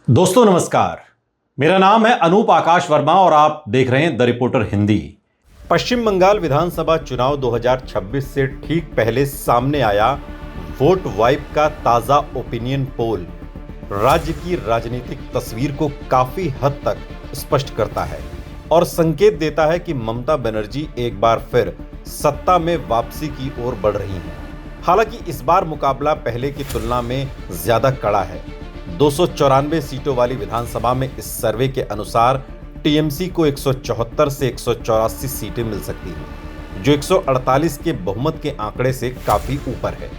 दोस्तों नमस्कार। मेरा नाम है अनूप आकाश वर्मा और आप देख रहे हैं द रिपोर्टर हिंदी। पश्चिम बंगाल विधानसभा चुनाव 2026 से ठीक पहले सामने आया वोट वाइप का ताजा ओपिनियन पोल राज्य की राजनीतिक तस्वीर को काफी हद तक स्पष्ट करता है और संकेत देता है कि ममता बनर्जी एक बार फिर सत्ता में वापसी की ओर बढ़ रही हैं। हालांकि इस बार मुकाबला पहले की तुलना में ज्यादा कड़ा है। 294 सीटों वाली विधानसभा में इस सर्वे के अनुसार टीएमसी को 174 से 184 सीटें मिल सकती हैं, जो 148 के बहुमत के आंकड़े से काफी ऊपर है।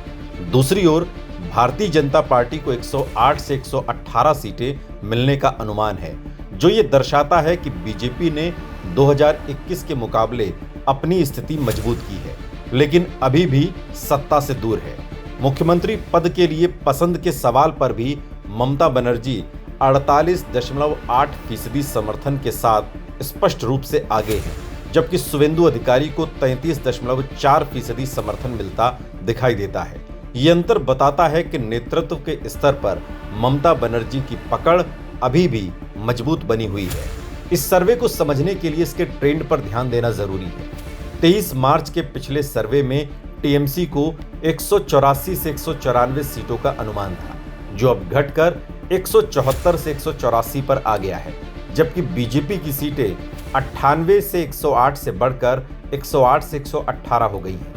दूसरी ओर भारतीय जनता पार्टी को 108 से 118 सीटें मिलने का अनुमान है, जो ये दर्शाता है कि बीजेपी ने 2021 के मुकाबले अपनी स्थिति मजबूत की है, लेकिन अभी भी सत्ता से दूर है। मुख्यमंत्री पद के लिए पसंद के सवाल पर भी ममता बनर्जी 48.8% समर्थन के साथ स्पष्ट रूप से आगे हैं, जबकि शुवेंदु अधिकारी को 33.4% समर्थन मिलता दिखाई देता है। ये अंतर बताता है कि नेतृत्व के स्तर पर ममता बनर्जी की पकड़ अभी भी मजबूत बनी हुई है। इस सर्वे को समझने के लिए इसके ट्रेंड पर ध्यान देना जरूरी है। 23 मार्च के पिछले सर्वे में टीएमसी को 184 से 194 सीटों का अनुमान था, जो अब घटकर 174 से 184 पर आ गया है, जबकि बीजेपी की सीटें 98 से 108 से बढ़कर 108 से 118 हो गई हैं।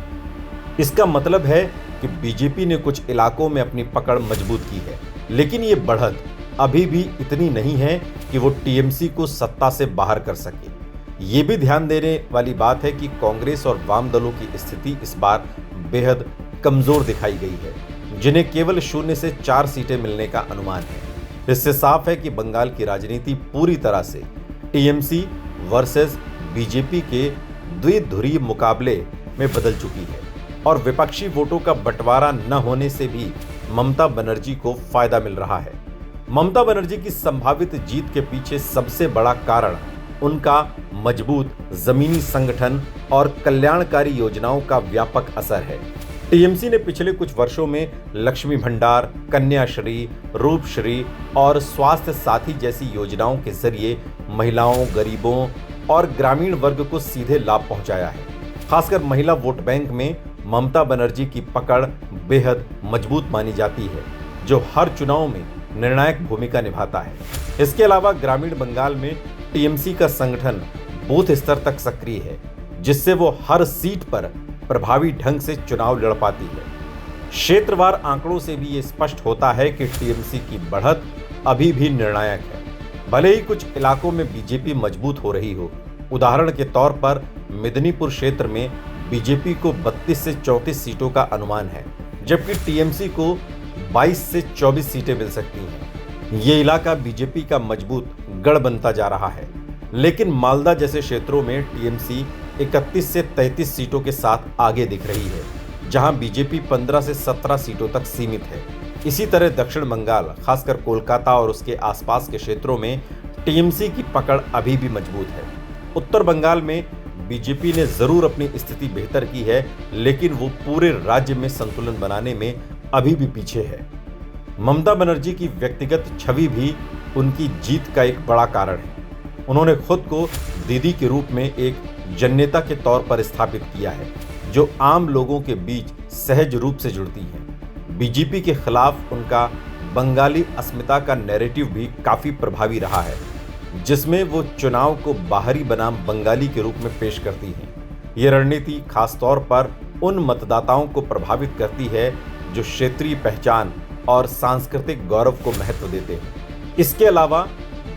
इसका मतलब है कि बीजेपी ने कुछ इलाकों में अपनी पकड़ मजबूत की है, लेकिन ये बढ़त अभी भी इतनी नहीं है कि वो टीएमसी को सत्ता से बाहर कर सके। ये भी ध्यान देने वाली बात है कि कांग्रेस और वाम दलों की स्थिति इस बार बेहद कमजोर दिखाई गई है, जिन्हें केवल 0 से 4 सीटें मिलने का अनुमान है। इससे साफ है कि बंगाल की राजनीति पूरी तरह से टीएमसी वर्सेस बीजेपी के द्विध्रुवीय मुकाबले में बदल चुकी है और विपक्षी वोटों का बंटवारा न होने से भी ममता बनर्जी को फायदा मिल रहा है। ममता बनर्जी की संभावित जीत के पीछे सबसे बड़ा कारण उनका मजबूत जमीनी संगठन और कल्याणकारी योजनाओं का व्यापक असर है। टीएमसी ने पिछले कुछ वर्षों में लक्ष्मी भंडार, कन्याश्री, रूपश्री और स्वास्थ्य साथी जैसी योजनाओं के जरिए महिलाओं, गरीबों और ग्रामीण वर्ग को सीधे लाभ पहुंचाया है। खासकर महिला वोट बैंक में ममता बनर्जी की पकड़ बेहद मजबूत मानी जाती है, जो हर चुनाव में निर्णायक भूमिका निभाता है। इसके अलावा ग्रामीण बंगाल में टीएमसी का संगठन बूथ स्तर तक सक्रिय है, जिससे वो हर सीट पर प्रभावी ढंग से चुनाव लड़ पाती है। क्षेत्रवार आंकड़ों से भी ये स्पष्ट होता है कि टीएमसी की बढ़त अभी भी निर्णायक है, भले ही कुछ इलाकों में बीजेपी मजबूत हो रही हो। उदाहरण के तौर पर मेदिनीपुर क्षेत्र में बीजेपी को 32 से 34 सीटों का अनुमान है, जबकि टीएमसी को 22 से 24 सीटें मिल सकती हैं। ये इलाका बीजेपी का मजबूत गढ़ बनता जा रहा है, लेकिन मालदा जैसे क्षेत्रों में टीएमसी 31 से 33 सीटों के साथ आगे दिख रही है, जहां बीजेपी 15 से 17 सीटों तक सीमित है। इसी तरह दक्षिण बंगाल, खासकर कोलकाता और उसके आसपास के क्षेत्रों में टीएमसी की पकड़ अभी भी मजबूत है। उत्तर बंगाल में बीजेपी ने जरूर अपनी स्थिति बेहतर की है, लेकिन वो पूरे राज्य में संतुलन बनाने में अभी भी पीछे है। ममता बनर्जी की व्यक्तिगत छवि भी उनकी जीत का एक बड़ा कारण है। उन्होंने खुद को दीदी के रूप में एक जननेता के तौर पर स्थापित किया है, जो आम लोगों के बीच सहज रूप से जुड़ती है। बीजेपी के खिलाफ उनका बंगाली अस्मिता का नैरेटिव भी काफी प्रभावी रहा है, जिसमें वो चुनाव को बाहरी बनाम बंगाली के रूप में पेश करती हैं। ये रणनीति खासतौर पर उन मतदाताओं को प्रभावित करती है जो क्षेत्रीय पहचान और सांस्कृतिक गौरव को महत्व देते हैं। इसके अलावा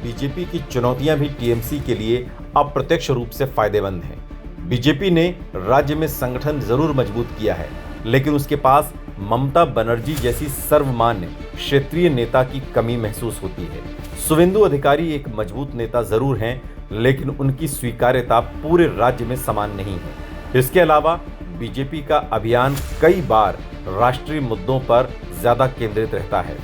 बीजेपी की चुनौतियां भी टीएमसी के लिए अप्रत्यक्ष रूप से फायदेमंद हैं। बीजेपी ने राज्य में संगठन जरूर मजबूत किया है, लेकिन उसके पास ममता बनर्जी जैसी सर्वमान्य क्षेत्रीय नेता की कमी महसूस होती है। शुवेंदु अधिकारी एक मजबूत नेता जरूर हैं, लेकिन उनकी स्वीकार्यता पूरे राज्य में समान नहीं है। इसके अलावा बीजेपी का अभियान कई बार राष्ट्रीय मुद्दों पर ज्यादा केंद्रित रहता है,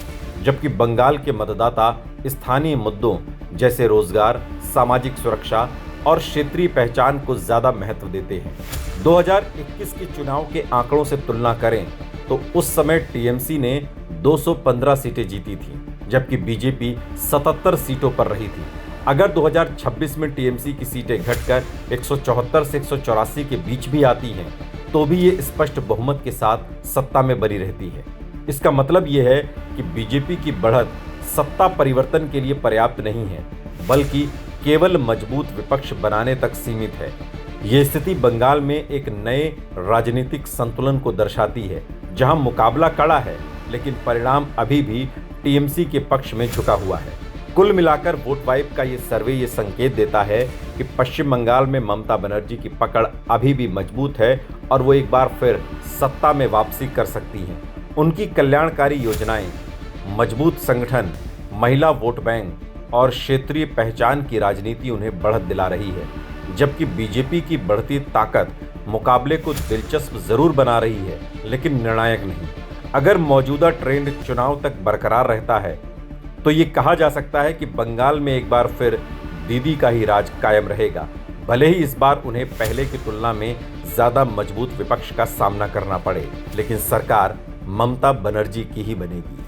जबकि बंगाल के मतदाता स्थानीय मुद्दों जैसे रोजगार, सामाजिक सुरक्षा और क्षेत्रीय पहचान को ज्यादा महत्व देते हैं। 2021 के चुनाव के आंकड़ों से तुलना करें तो उस समय टीएमसी ने 215 सीटें जीती थी, जबकि बीजेपी 77 सीटों पर रही थी। अगर 2026 में टीएमसी की सीटें घटकर 174 से 184 के बीच भी आती हैं, तो भी ये स्पष्ट बहुमत के साथ सत्ता में बनी रहती है। इसका मतलब ये है कि बीजेपी की बढ़त सत्ता परिवर्तन के लिए पर्याप्त नहीं है, बल्कि केवल मजबूत विपक्ष बनाने तक सीमित है। ये स्थिति बंगाल में एक नए राजनीतिक संतुलन को दर्शाती है, जहां मुकाबला कड़ा है, लेकिन परिणाम अभी भी टीएमसी के पक्ष में झुका हुआ है। कुल मिलाकर वोट वाइब का ये सर्वे ये संकेत देता है कि पश्चिम बंगाल में ममता बनर्जी की पकड़ अभी भी मजबूत है और वो एक बार फिर सत्ता में वापसी कर सकती हैं। उनकी कल्याणकारी योजनाएं, मजबूत संगठन, महिला वोट बैंक और क्षेत्रीय पहचान की राजनीति उन्हें बढ़त दिला रही है, जबकि बीजेपी की बढ़ती ताकत मुकाबले को दिलचस्प जरूर बना रही है, लेकिन निर्णायक नहीं। अगर मौजूदा ट्रेंड चुनाव तक बरकरार रहता है तो ये कहा जा सकता है कि बंगाल में एक बार फिर दीदी का ही राज कायम रहेगा, भले ही इस बार उन्हें पहले की तुलना में ज्यादा मजबूत विपक्ष का सामना करना पड़े, लेकिन सरकार ममता बनर्जी की ही बनेगी।